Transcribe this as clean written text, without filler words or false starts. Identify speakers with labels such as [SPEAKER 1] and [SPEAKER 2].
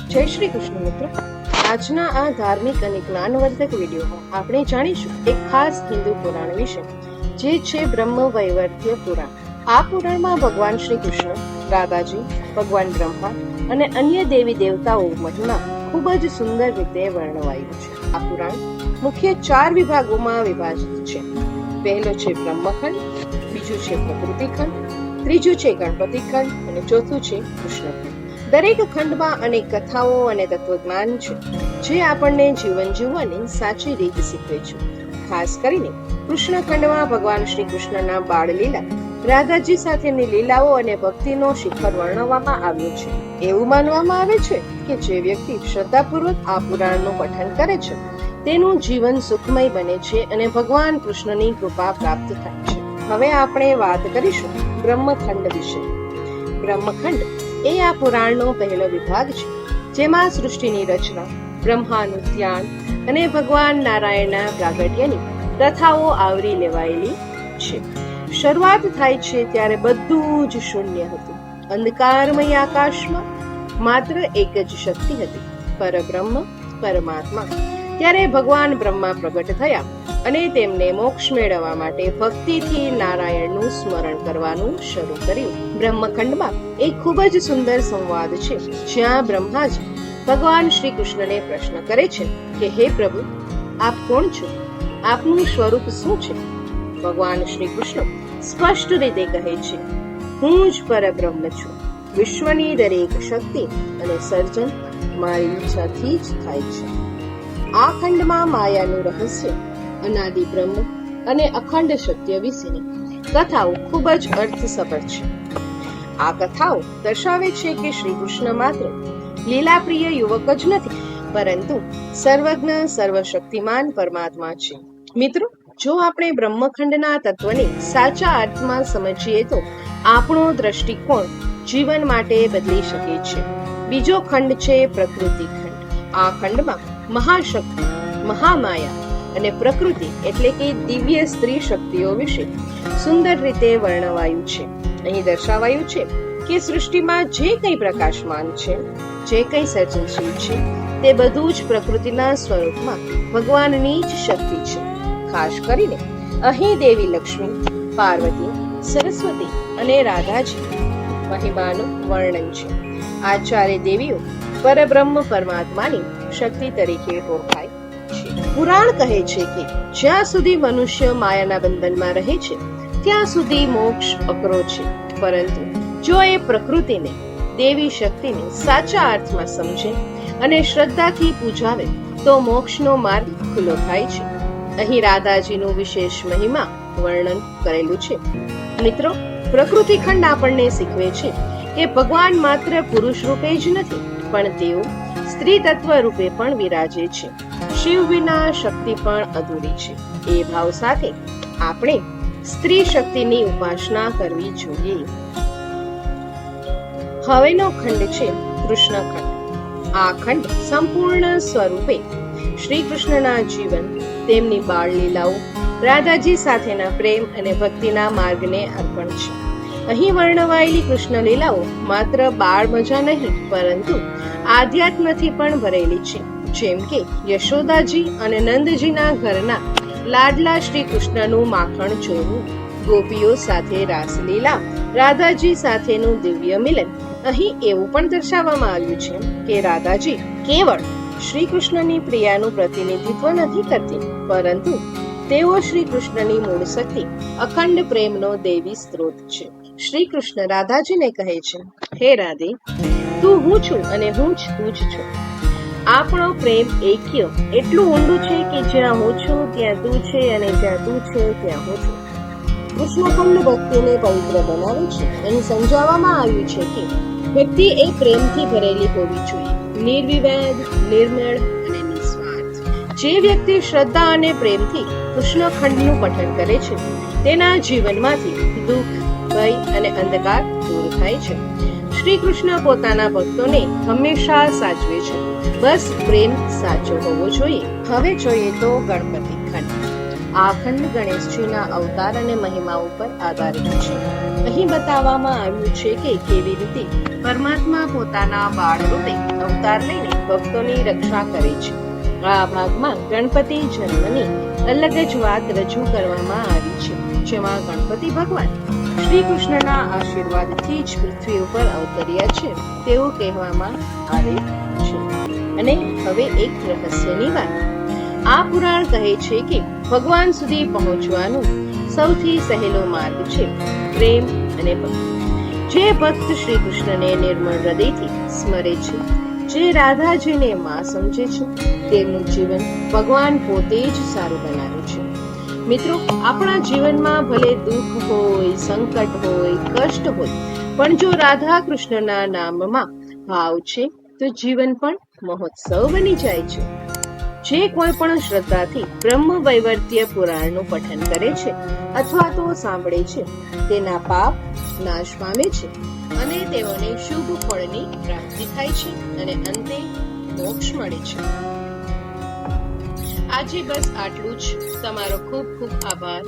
[SPEAKER 1] જય શ્રી કૃષ્ણ મિત્રો, આજના આ ધાર્મિક અને જ્ઞાનવર્ધક વિડીયોમાં આપણે જાણીશું એક ખાસ હિન્દુ પુરાણ વિશે, જે છે બ્રહ્મ વૈવર્ત્ય પુરાણ. આ પુરાણમાં ભગવાન શ્રી કૃષ્ણ, રાધાજી, ભગવાન બ્રહ્મા અને અન્ય દેવી દેવતાઓ મહિમા ખૂબ જ સુંદર રીતે વર્ણવાયું છે. આ પુરાણ મુખ્ય 4 વિભાગોમાં વિભાજિત છે. પહેલો છે બ્રહ્મખંડ, બીજું છે પ્રકૃતિ ખંડ, ત્રીજું છે ગણપતિ ખંડ અને ચોથું છે કૃષ્ણખંડ. દરેક ખંડમાં અનેક કથાઓ અને તત્વજ્ઞાન છે, જે આપણને જીવન જીવવાની સાચી રીત શીખવે છે. ખાસ કરીને કૃષ્ણ ખંડમાં ભગવાન શ્રી કૃષ્ણના બાળ લીલા, રાધાજી સાથેની લીલાઓ અને ભક્તિનો શિખર વર્ણવવામાં આવ્યો છે. એવું માનવામાં આવે છે કે જે વ્યક્તિ શ્રદ્ધાપૂર્વક આ પુરાણનું પઠન કરે છે, તેનું જીવન સુખમય બને છે અને ભગવાન કૃષ્ણની કૃપા પ્રાપ્ત થાય છે. હવે આપણે વાત કરીશું બ્રહ્મખંડ વિશે. બ્રહ્મખંડ એ આ પુરાણનો પહેલો વિભાગ છે, જેમાં સૃષ્ટિની રચના, બ્રહ્માનું ધ્યાન અને ભગવાન નારાયણના પ્રાગટ્યની કથાઓ આવરી લેવાયેલી છે. શરૂઆત થાય છે ત્યારે બધું જ શૂન્ય હતું. અંધકારમય આકાશમાં માત્ર એક જ શક્તિ હતી, પરબ્રહ્મ, પરમાત્મા. ત્યારે ભગવાન બ્રહ્મા પ્રગટ થયા અને તેમને મોક્ષ મેળવવા માટે ભક્તિથી નારાયણનું સ્મરણ કરવાનું શરૂ કર્યું. બ્રહ્મખંડમાં એક ખૂબ જ સુંદર સંવાદ છે, જ્યાં બ્રહ્માજી ભગવાન શ્રી કૃષ્ણને પ્રશ્ન કરે છે કે હે પ્રભુ, આપ કોણ છો? આપનું સ્વરૂપ શું છે? ભગવાન શ્રી કૃષ્ણ સ્પષ્ટ રીતે કહે છે, હું જ પરબ્રહ્મ છું. વિશ્વની દરેક શક્તિ અને સર્જન મારી ઈચ્છાથી જ થાય છે. આ ખંડમાં માયાનું રહસ્ય, અનાદિ બ્રહ્મ અને અખંડ સત્ય વિશેની કથાઓ ખૂબ જ અર્થસભર છે. આ કથાઓ દર્શાવે છે કે શ્રી કૃષ્ણ માત્ર લીલાપ્રિય યુવક જ નથી, પરંતુ સર્વજ્ઞ, સર્વશક્તિમાન પરમાત્મા છે. મિત્રો, જો આપણે બ્રહ્મખંડના તત્વને સાચા અર્થમાં સમજીએ તો આપણો દ્રષ્ટિકોણ જીવન માટે બદલી શકે છે. બીજો ખંડ છે પ્રકૃતિ ખંડ. આ ખંડમાં મહાશક્તિ, મહામાયા અને પ્રકૃતિ એટલે કે દિવ્ય સ્ત્રી શક્તિઓ વિશે સુંદર રીતે વર્ણવાયું છે. અહીં દર્શાવાયું છે કે સૃષ્ટિમાં જે કંઈ પ્રકાશમાન છે, જે કંઈ સર્જનશીલ છે, તે બધું જ પ્રકૃતિના સ્વરૂપમાં ભગવાનની જ શક્તિ છે. ખાસ કરીને અહીં દેવી લક્ષ્મી, પાર્વતી, સરસ્વતી અને રાધાજી મહિમાનું વર્ણન છે. આ ચારે દેવીઓ પરબ્રહ્મ પરમાત્માની શક્તિ તરીકે ઓળખાય છે. પુરાણ કહે છે કે જ્યાં સુધી મનુષ્ય માયાના બંધનમાં રહે છે, ત્યાં સુધી મોક્ષ અકરો છે. પરંતુ જો એ પ્રકૃતિને, દેવી શક્તિને સાચા અર્થમાં સમજે અને શ્રદ્ધાથી પૂજાવે, તો મોક્ષનો માર્ગ ખુલ્લો થાય છે. અહીં રાધાજીનું વિશેષ મહિમા વર્ણન કરેલું છે. મિત્રો, પ્રકૃતિ ખંડ આપણને શીખવે છે કે ભગવાન માત્ર પુરુષ રૂપે જ નથી, પણ તેઓ સ્ત્રી તત્વ રૂપે પણ વિરાજે છે. શિવ વિના શક્તિ પણ અધૂરી છે. એ ભાવ સાથે આપણે સ્ત્રી શક્તિની ઉપાસના કરવી જોઈએ. હવેનો ખંડ છે કૃષ્ણ ખંડ. આ ખંડ સંપૂર્ણ સ્વરૂપે શ્રી કૃષ્ણના જીવન, તેમની બાળ લીલાઓ, રાધાજી સાથેના પ્રેમ અને ભક્તિના માર્ગને અર્પણ છે. અહીં વર્ણવાયેલી કૃષ્ણ લીલાઓ માત્ર બાળ મજા નહીં, પરંતુ આધ્યાત્મથી પણ ભરેલી છે. જેમ કે યશોદાજી અને નંદજીના ઘરના લાડલા શ્રી કૃષ્ણનું માખણ ચોરવું, ગોપીઓ સાથે રાસલીલા, રાધાજી સાથેનું દિવ્ય મિલન. અહીં એવું પણ દર્શાવવામાં આવ્યું છે કે રાધાજી કેવળ શ્રી કૃષ્ણની પ્રિયાનું પ્રતિનિધિત્વ નથી કરતી, પરંતુ તેઓ શ્રી કૃષ્ણની મૂળ શક્તિ, અખંડ પ્રેમનો દેવી સ્ત્રોત છે. શ્રી કૃષ્ણ રાધાજીને કહે છે, હે રાધે, તું હું છું અને હું જ તું જ છું. આપણો પ્રેમ એક્ય એટલું ઊંડું છે કે જ્યાં હું છું ત્યાં તું છે અને જ્યાં તું છે ત્યાં હું છું. કૃષ્ણખંડ ભક્તિને પવિત્ર બનાવે છે. અહીં સમજાવવામાં આવ્યું છે કે ભક્તિ એ પ્રેમથી ભરેલી હોવી જોઈએ, નિર્વિવાદ, નિર્મળ અને નિસ્વાર્થ. જે વ્યક્તિ શ્રદ્ધા અને પ્રેમથી કૃષ્ણખંડનું પઠન કરે છે, તેના જીવનમાંથી દુઃખ, ભય અને અંધકાર દૂર થાય છે. શ્રી કૃષ્ણ પોતાના ભક્તોને હંમેશા સાચવે છે. બસ પ્રેમ સાચો હોવો જોઈએ. હવે જોઈએ તો ગણપતિ ખંડ. આ ખંડ ગણેશજીના અવતાર અને મહિમા ઉપર આધારિત છે. અહીં બતાવવામાં આવ્યું છે કે કેવી રીતે પરમાત્મા પોતાના બાળ રૂપે અવતાર લઈને ભક્તોની રક્ષા કરે છે. આ ભાગમાં ગણપતિ જન્મની અલગ જ વાત રજૂ કરવામાં આવી છે, જેમાં ગણપતિ ભગવાન શ્રી કૃષ્ણના આશીર્વાદથી જ પૃથ્વી ઉપર અવતર્યા છે તેવું કહેવામાં આવે છે. અને હવે એક રહસ્યની વાત. આ પુરાણ કહે છે કે ભગવાન સુધી પહોંચવાનું સૌથી સહેલો માર્ગ છે પ્રેમ અને ભક્તિ. જે ભક્ત શ્રી કૃષ્ણને નિર્મળ હૃદયથી સ્મરે છે, જે રાધાજીને માં સમજે છે, તેમનું જીવન ભગવાન પોતે જ સારું બનાવે છે. મિત્રો, આપણા જીવનમાં ભલે દુઃખ હોય, સંકટ હોય, કષ્ટ હોય, પણ જો રાધા કૃષ્ણના નામમાં ભાવ છે તો જીવન પણ મહોત્સવ બની જાય છે. જે કોઈ પણ શ્રદ્ધાથી બ્રહ્મ વૈવર્ત્ય પુરાણનું પઠન કરે છે અથવા તો સાંભળે છે, તેના પાપ નાશ પામે છે અને તેઓને શુભ ફળની પ્રાપ્તિ થાય છે અને અંતે મોક્ષ મળે છે. આજે બસ આટલું જ. તમારો ખૂબ ખૂબ આભાર.